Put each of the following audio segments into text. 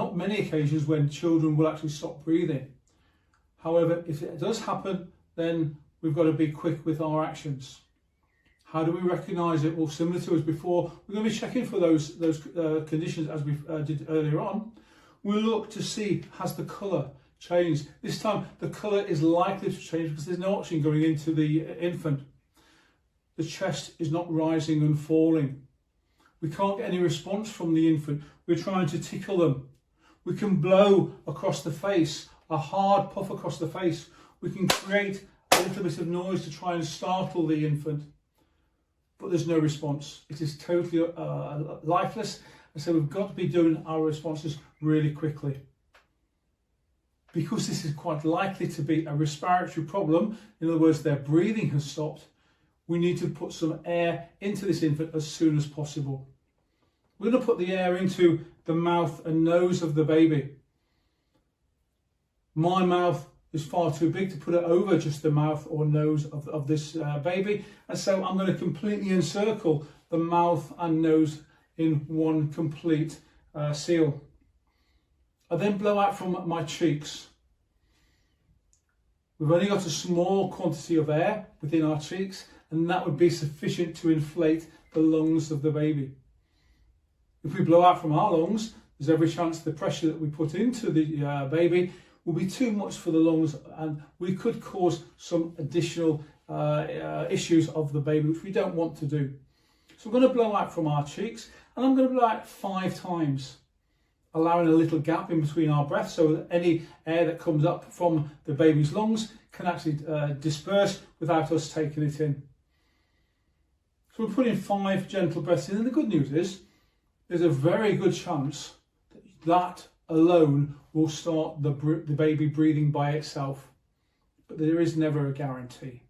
not many occasions when children will actually stop breathing. However, if it does happen, then we've got to be quick with our actions. How do we recognise it? Well, similar to as before, we're going to be checking for those conditions as we did earlier on. We'll look to see, has the colour changed? This time the colour is likely to change because there's no oxygen going into the infant. The chest is not rising and falling. We can't get any response from the infant. We're trying to tickle them. We can blow across the face, a hard puff across the face. We can create a little bit of noise to try and startle the infant. But there's no response. It is totally lifeless. And so we've got to be doing our responses really quickly. Because this is quite likely to be a respiratory problem, in other words, their breathing has stopped, we need to put some air into this infant as soon as possible. We're going to put the air into the mouth and nose of the baby. My mouth is far too big to put it over just the mouth or nose of this baby, and so I'm going to completely encircle the mouth and nose in one complete seal. I then blow out from my cheeks. We've only got a small quantity of air within our cheeks, and that would be sufficient to inflate the lungs of the baby. If we blow out from our lungs, there's every chance the pressure that we put into the baby will be too much for the lungs, and we could cause some additional issues of the baby, which we don't want to do. So we're going to blow out from our cheeks, and I'm going to blow out 5 times, allowing a little gap in between our breaths so that any air that comes up from the baby's lungs can actually disperse without us taking it in. So we're putting 5 gentle breaths in, and the good news is there's a very good chance that alone will start the baby breathing by itself, but there is never a guarantee.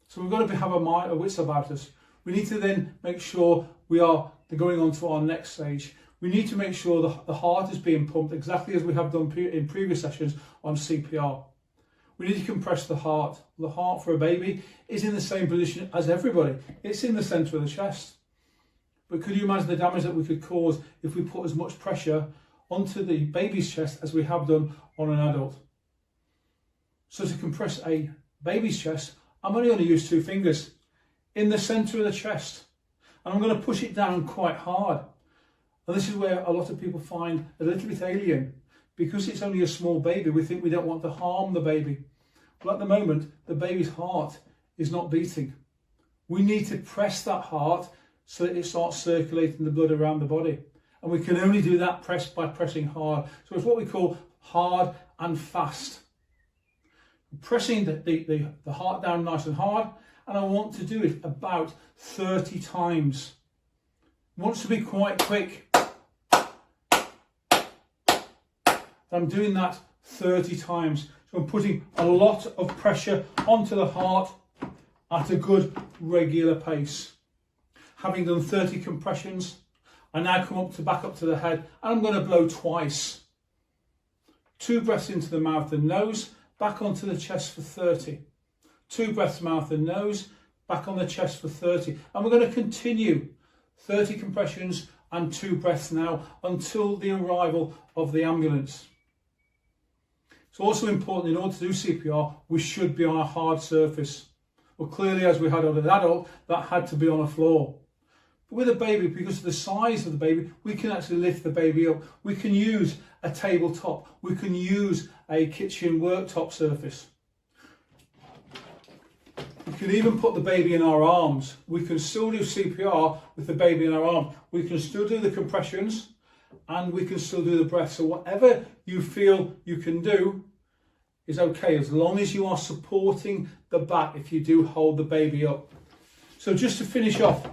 So we've got to have a wits about us. We need to then make sure we are going on to our next stage. We need to make sure the heart is being pumped exactly as we have done in previous sessions on CPR. We need to compress the heart. The heart for a baby is in the same position as everybody. It's in the centre of the chest. But could you imagine the damage that we could cause if we put as much pressure onto the baby's chest as we have done on an adult? So to compress a baby's chest, I'm only going to use 2 fingers in the centre of the chest, and I'm going to push it down quite hard. And this is where a lot of people find a little bit alien. Because it's only a small baby, we think we don't want to harm the baby. But at the moment, the baby's heart is not beating. We need to press that heart so that it starts circulating the blood around the body. And we can only do that by pressing hard. So it's what we call hard and fast. Pressing the heart down nice and hard, and I want to do it about 30 times. It wants to be quite quick. I'm doing that 30 times. So I'm putting a lot of pressure onto the heart at a good regular pace. Having done 30 compressions, I now come back up to the head, and I'm going to blow twice. 2 breaths into the mouth and nose, back onto the chest for 30. 2 breaths mouth and nose, back on the chest for 30. And we're going to continue 30 compressions and 2 breaths now until the arrival of the ambulance. It's also important, in order to do CPR, we should be on a hard surface. Well, clearly, as we had on an adult, that had to be on a floor. But with a baby, because of the size of the baby, we can actually lift the baby up. We can use a tabletop. We can use a kitchen worktop surface. We can even put the baby in our arms. We can still do CPR with the baby in our arms. We can still do the compressions, and we can still do the breath. So whatever you feel you can do is okay, as long as you are supporting the back if you do hold the baby up. So just to finish off,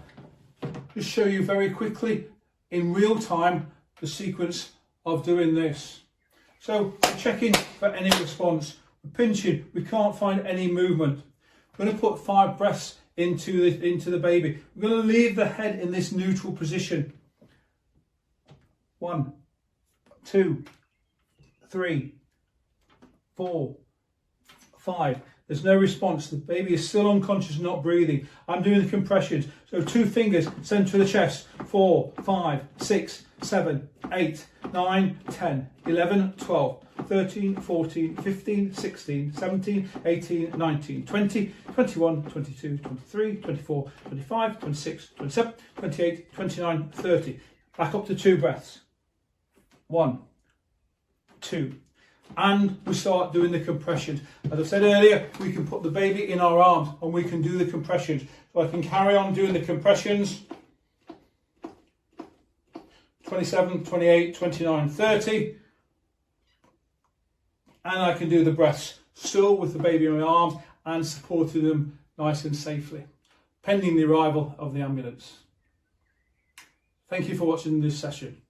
just show you very quickly in real time the sequence of doing this. So we're checking for any response. We're pinching, we can't find any movement. We're going to put 5 breaths into the baby. We're going to leave the head in this neutral position. 1, 2, 3, 4, 5. There's no response. The baby is still unconscious, not breathing. I'm doing the compressions. So 2 fingers, centre of the chest. 4, 5, 6, 7, 8, 9, 10, 11, 12, 13, 14, 15, 16, 17, 18, 19, 20, 21, 22, 23, 24, 25, 26, 27, 28, 29, 30. Back up to 2 breaths. 1, 2. And we start doing the compressions. As I said earlier, we can put the baby in our arms and we can do the compressions. So I can carry on doing the compressions. 27, 28, 29, 30. And I can do the breaths still with the baby in my arms and supporting them nice and safely, pending the arrival of the ambulance. Thank you for watching this session.